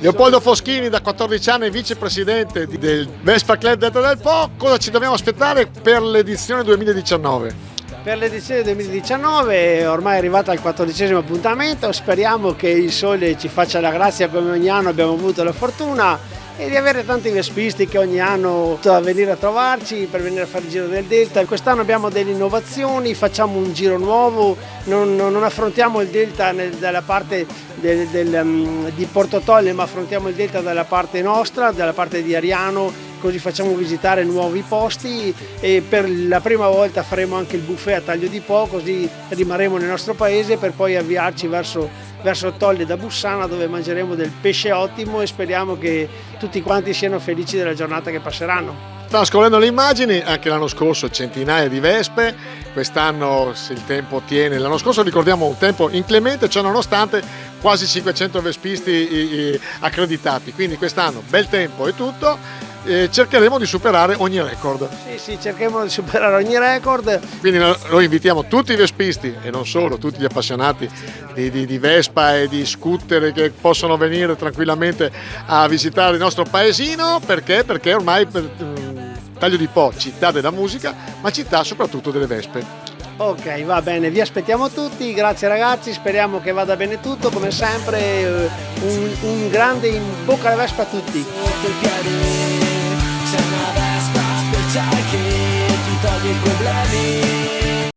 Leopoldo Foschini, da 14 anni vicepresidente del Vespa Club Delta del Po, cosa ci dobbiamo aspettare per l'edizione 2019? Per l'edizione 2019 ormai è arrivata al 14° appuntamento, speriamo che il sole ci faccia la grazia come ogni anno abbiamo avuto la fortuna e di avere tanti vespisti che ogni anno a venire a trovarci per venire a fare il giro del Delta. Quest'anno abbiamo delle innovazioni, facciamo un giro nuovo, non affrontiamo il Delta dalla parte di Porto Tolle, ma affrontiamo il Delta dalla parte nostra, dalla parte di Ariano, così facciamo visitare nuovi posti e per la prima volta faremo anche il buffet a taglio di po', così rimarremo nel nostro paese per poi avviarci verso Tolle da Bussana, dove mangeremo del pesce ottimo e speriamo che tutti quanti siano felici della giornata che passeranno. Stavo scorrendo le immagini, anche l'anno scorso centinaia di vespe, quest'anno se il tempo tiene, l'anno scorso ricordiamo un tempo inclemente, ciò nonostante quasi 500 vespisti accreditati, quindi quest'anno bel tempo e tutto. Cercheremo di superare ogni record. Sì, cercheremo di superare ogni record. Quindi noi invitiamo tutti i vespisti e non solo, tutti gli appassionati di Vespa e di scooter che possono venire tranquillamente a visitare il nostro paesino, perché ormai Taglio di Po, città della musica, ma città soprattutto delle vespe. Ok, va bene, vi aspettiamo tutti, grazie ragazzi, speriamo che vada bene tutto, come sempre un grande in bocca alla Vespa a tutti. Sei una Vespa speciale che ti toglie i problemi.